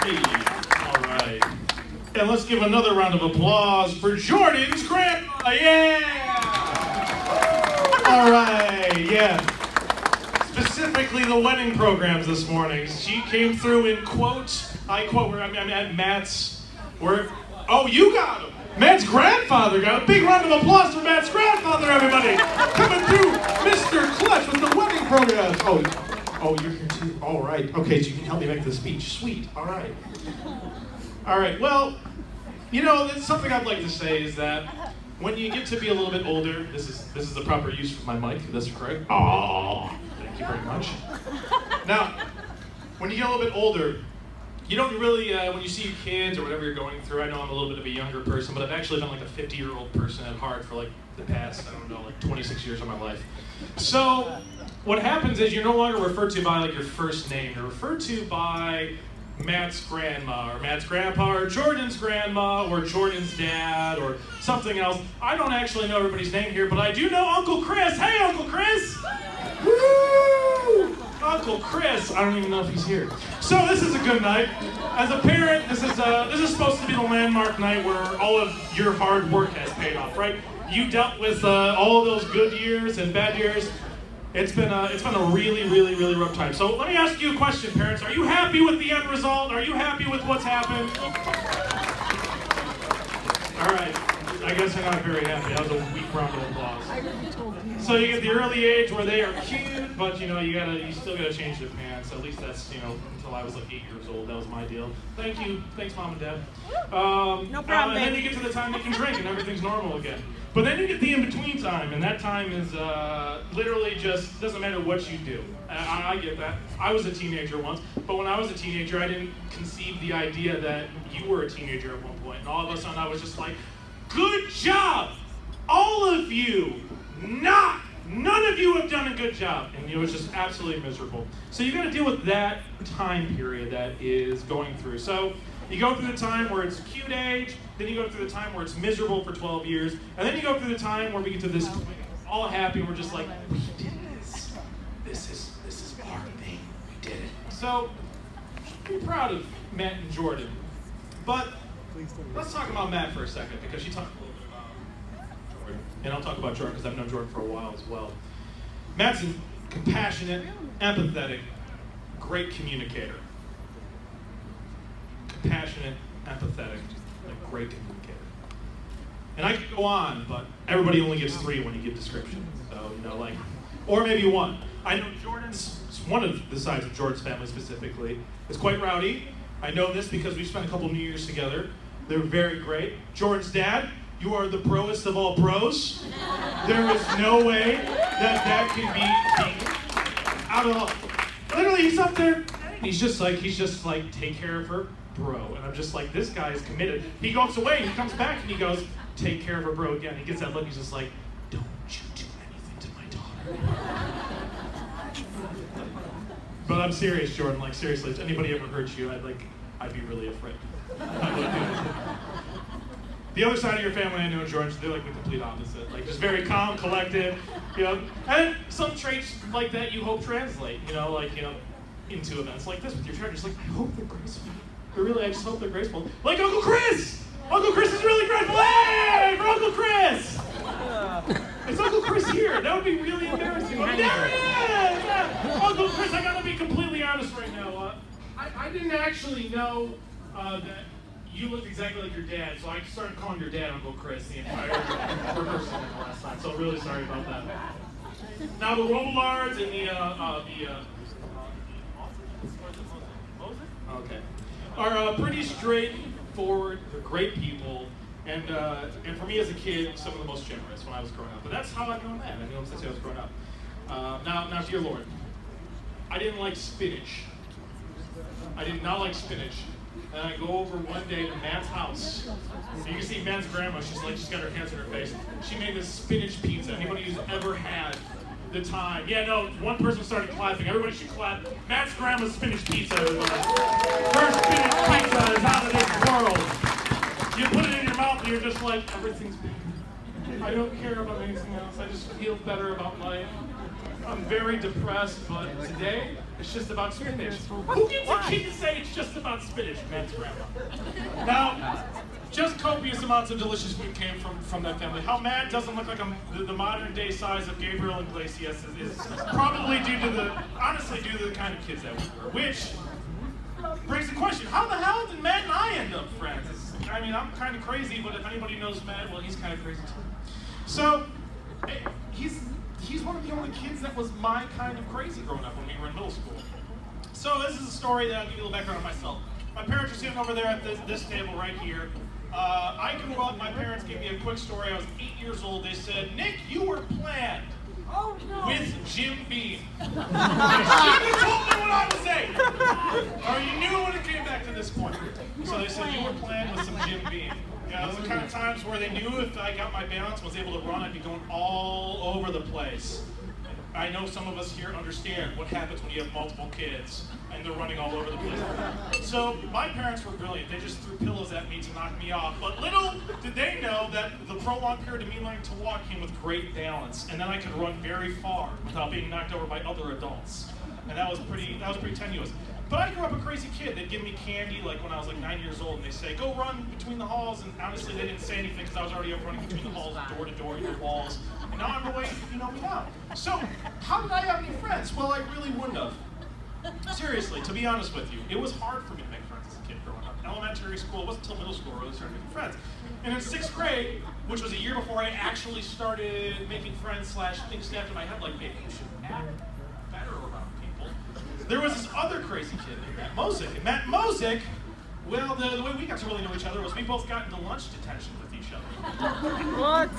Hey, all right. And let's give another round of applause for Jordan's grandma. Yeah! All right, yeah. Specifically the wedding programs this morning. She came through in quotes. I quote, I'm at Matt's. Oh, you got him. Matt's grandfather got a big round of applause for Matt's grandfather, everybody. Coming through, Mr. Clutch with the wedding programs. Oh, you're here too. All right. Okay, so you can help me make the speech. Sweet. All right. All right. Well, you know, that's something I'd like to say is that when you get to be a little bit older, this is the proper use of my mic. That's correct. Oh, thank you very much. Now, when you get a little bit older, you don't really, when you see your kids or whatever you're going through, I know I'm a little bit of a younger person, but I've actually been like a 50-year-old person at heart for like the past, I don't know, like 26 years of my life. So, what happens is you're no longer referred to by like your first name. You're referred to by Matt's grandma, or Matt's grandpa, or Jordan's grandma, or Jordan's dad, or something else. I don't actually know everybody's name here, but I do know Uncle Chris. Hey, Uncle Chris! Woo! Uncle Chris. I don't even know if he's here. So this is a good night. As a parent, this is supposed to be the landmark night where all of your hard work has paid off, right? You dealt with all of those good years and bad years. It's been a really, really, really rough time. So let me ask you a question, parents. Are you happy with the end result? Are you happy with what's happened? All right. I guess I'm not very happy. That was a weak round of applause. So you get the early age where they are cute, but you still gotta change their pants. At least that's until I was like 8 years old. That was my deal. Thank you, thanks mom and dad. No problem. And then you get to the time they can drink and everything's normal again. But then you get the in-between time, and that time is literally just doesn't matter what you do. I get that. I was a teenager once, but when I was a teenager, I didn't conceive the idea that you were a teenager at one point, and all of a sudden I was just like, good job, all of you. None of you have done a good job, and it was just absolutely miserable. So you got to deal with that time period that is going through. So you go through the time where it's cute age, then you go through the time where it's miserable for 12 years, and then you go through the time where we get to this point, all happy, and we're just like, we did this. This is our thing. We did it. So I'm pretty proud of Matt and Jordan. But let's talk about Matt for a second, because she talked a little bit about Jordan. And I'll talk about Jordan because I've known Jordan for a while as well. Matt's a compassionate, empathetic, great communicator. Compassionate, empathetic, like great communicator. And I could go on, but everybody only gets 3 when you give descriptions. So, or maybe 1. I know one of the sides of Jordan's family specifically is quite rowdy. I know this because we spent a couple New Years together. They're very great. Jordan's dad, you are the broest of all bros. There is no way that can be beaten out of all. Literally, he's up there. He's just like, take care of her, bro. And I'm just like, this guy is committed. He goes away, he comes back, and he goes, take care of her, bro, again. He gets that look, he's just like, don't you do anything to my daughter. But I'm serious, Jordan, like seriously, if anybody ever hurts you, I'd be really afraid. I would do it. The other side of your family, I know, George, they're like the complete opposite. Like just very calm, collected, And some traits like that you hope translate, into events like this with your church. Just like, I hope they're graceful. I just hope they're graceful. Like Uncle Chris! Uncle Chris is really grateful. Hey, for Uncle Chris! Is Uncle Chris here? That would be really embarrassing. Oh, there he is! Yeah. Uncle Chris, I gotta be completely honest right now. I didn't actually know that you looked exactly like your dad, so I started calling your dad Uncle Chris the entire rehearsal the last time. So really sorry about that. Now the Robillards and okay, are pretty straightforward. They're great people, and for me as a kid, some of the most generous when I was growing up. But that's how I know that. I knew him since I was growing up. Now, dear Lord, I didn't like spinach. I did not like spinach. And I go over one day to Matt's house. And you can see Matt's grandma, she's got her hands in her face. She made this spinach pizza. Anybody who's ever had the time. Yeah, no, one person started clapping. Everybody should clap. Matt's grandma's spinach pizza. Her spinach pizza is out of this world. You put it in your mouth and you're just like, everything's better. I don't care about anything else. I just feel better about life. I'm very depressed, but today it's just about spinach. Who gets a kid to say it's just about about spinach, Matt's grandma. Now, just copious amounts of delicious food came from that family. How Matt doesn't look like the modern day size of Gabriel Iglesias is probably honestly due to the kind of kids that we were. Which brings the question, how the hell did Matt and I end up friends? I mean, I'm kind of crazy, but if anybody knows Matt, well, he's kind of crazy too. So, he's one of the only kids that was my kind of crazy growing up when we were in middle school. So this is a story that I'll give you a little background on myself. My parents are sitting over there at this table right here. I grew up, my parents gave me a quick story. I was 8 years old. They said, Nick, you were planned with Jim Beam. They should have told me when I was 8. Or you knew when it came back to this point. So they said, you were planned with some Jim Beam. Yeah, those are the kind of times where they knew if I got my balance, was able to run, I'd be going all over the place. I know some of us here understand what happens when you have multiple kids and they're running all over the place. So my parents were brilliant. They just threw pillows at me to knock me off. But little did they know that the prolonged period of me learning to walk came with great balance, and then I could run very far without being knocked over by other adults. And that was pretty tenuous. But I grew up a crazy kid. They'd give me candy like when I was like 9 years old, and they say, go run between the halls. And honestly, they didn't say anything because I was already up running between the halls, door to door, your walls. And now I'm the way you know me now. So how did I have any friends? Well, I really wouldn't have. Seriously, to be honest with you, it was hard for me to make friends as a kid growing up. Elementary school, it wasn't until middle school where I really started making friends. And in 6th grade, which was a year before I actually started making friends / things snapped in my head like, maybe you should act better around people. There was this other crazy kid named Matt Mosick. And Matt Mosick, well, the way we got to really know each other was we both got into lunch detention with each other. What?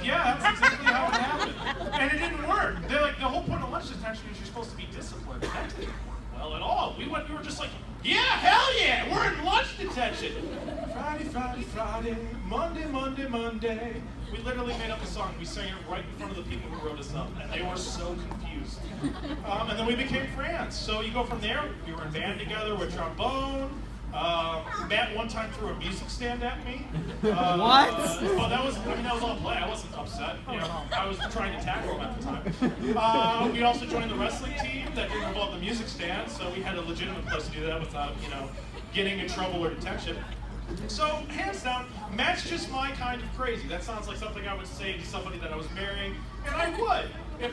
Yeah, that's exactly how it happened. And it didn't work. They're like, the whole point of lunch detention is you're supposed to be disciplined. That didn't work well at all. We were just like, yeah, hell yeah, we're in lunch detention. Friday, Monday. We literally made up a song. We sang it right in front of the people who wrote us up, and they were so confused. And then we became friends. So you go from there. We were in band together with trombone. Matt one time threw a music stand at me. What? Well, that was all play. I wasn't upset. You know, I was trying to tackle him at the time. We also joined the wrestling team that didn't involve the music stand, so we had a legitimate place to do that without, getting in trouble or detention. So, hands down, Matt's just my kind of crazy. That sounds like something I would say to somebody that I was marrying, and I would. If,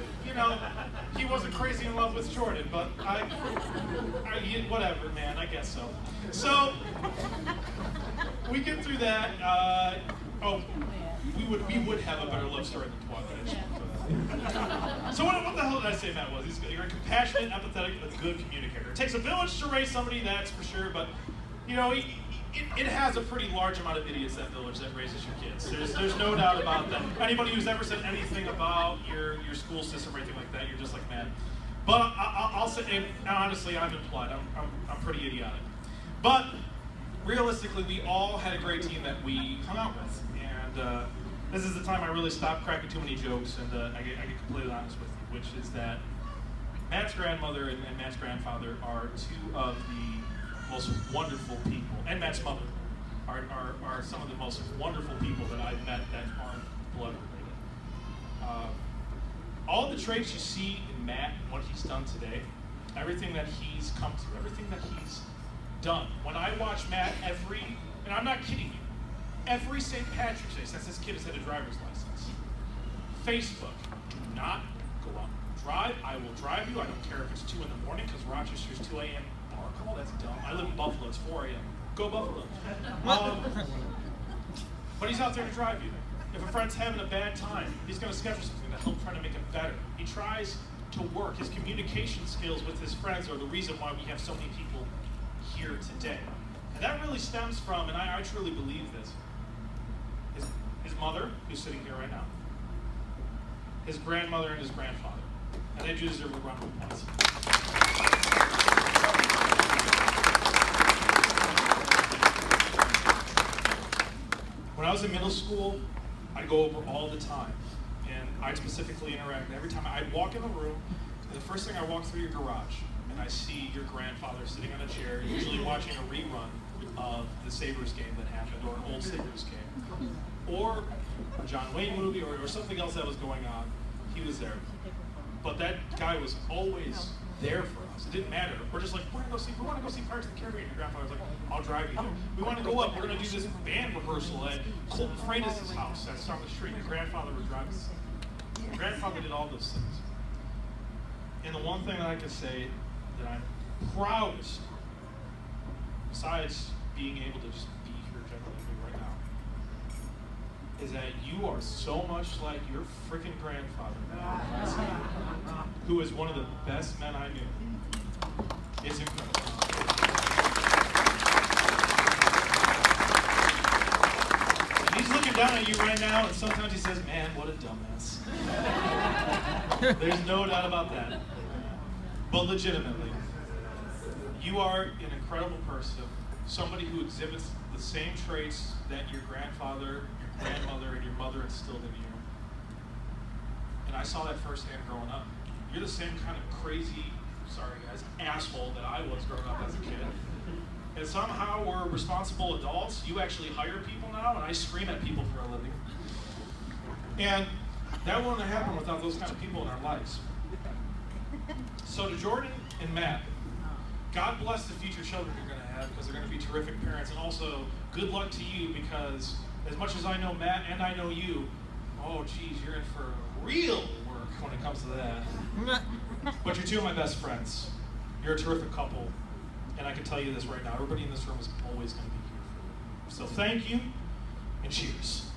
he wasn't crazy in love with Jordan, but whatever, man, I guess so. So, we get through that. We would have a better love story than Twat. So what the hell did I say Matt was? You're a compassionate, empathetic, a good communicator. It takes a village to raise somebody, that's for sure, but, it has a pretty large amount of idiots, that village that raises your kids. There's no doubt about that. Anybody who's ever said anything about your school system or anything like that, you're just like, man. But I'll say, and honestly, I'm implied. I'm pretty idiotic. But realistically, we all had a great team that we hung out with. And this is the time I really stopped cracking too many jokes, and I get completely honest with you, which is that Matt's grandmother and Matt's grandfather are two of the most wonderful people, and Matt's mother are some of the most wonderful people that I've met that aren't blood related. All the traits you see in Matt and what he's done today, everything that he's come to, everything that he's done. When I watch Matt and I'm not kidding you, every St. Patrick's Day since this kid has had a driver's license, Facebook, do not go out and drive. I will drive you. I don't care if it's 2 in the morning because Rochester's 2 a.m. bar call. That's dumb. I live in Buffalo. It's 4 a.m. Go Buffalo. But he's out there to drive you. If a friend's having a bad time, he's going to schedule something to help try to make it better. He tries to work. His communication skills with his friends are the reason why we have so many people here today. And that really stems from, and I truly believe this, his mother, who's sitting here right now, his grandmother and his grandfather. And they do deserve a round of applause. When I was in middle school, I'd go over all the time. And I'd specifically interact. Every time I'd walk in a room, and the first thing I walk through your garage, and I see your grandfather sitting on a chair, usually watching a rerun of the Sabres game that happened, or an old Sabres game, or a John Wayne movie, or something else that was going on. He was there. But that guy was always there for us. It didn't matter. We're just like, we want to go see Pirates of the Caribbean. Your grandfather was like, I'll drive you there. We want to go up. We're going to do this band rehearsal at Colton Freitas' house that's down the street. Your grandfather would drive us. Your grandfather did all those things. And the one thing that I can say that I'm proudest, besides being able to just be here generally right now, is that you are so much like your freaking grandfather, who is one of the best men I knew. It's incredible. And he's looking down at you right now, and sometimes he says, man, what a dumbass. There's no doubt about that. But legitimately, you are an incredible person, somebody who exhibits the same traits that your grandfather, your grandmother, and your mother instilled in you. And I saw that firsthand growing up. You're the same kind of crazy, sorry guys, asshole that I was growing up as a kid. And somehow we're responsible adults. You actually hire people now, and I scream at people for a living. And that wouldn't have happened without those kind of people in our lives. So to Jordan and Matt, God bless the future children you're going to have, because they're going to be terrific parents. And also, good luck to you, because as much as I know Matt and I know you, oh geez, you're in for real work when it comes to that. But you're two of my best friends. You're a terrific couple. And I can tell you this right now, everybody in this room is always going to be here for you. So thank you, and cheers.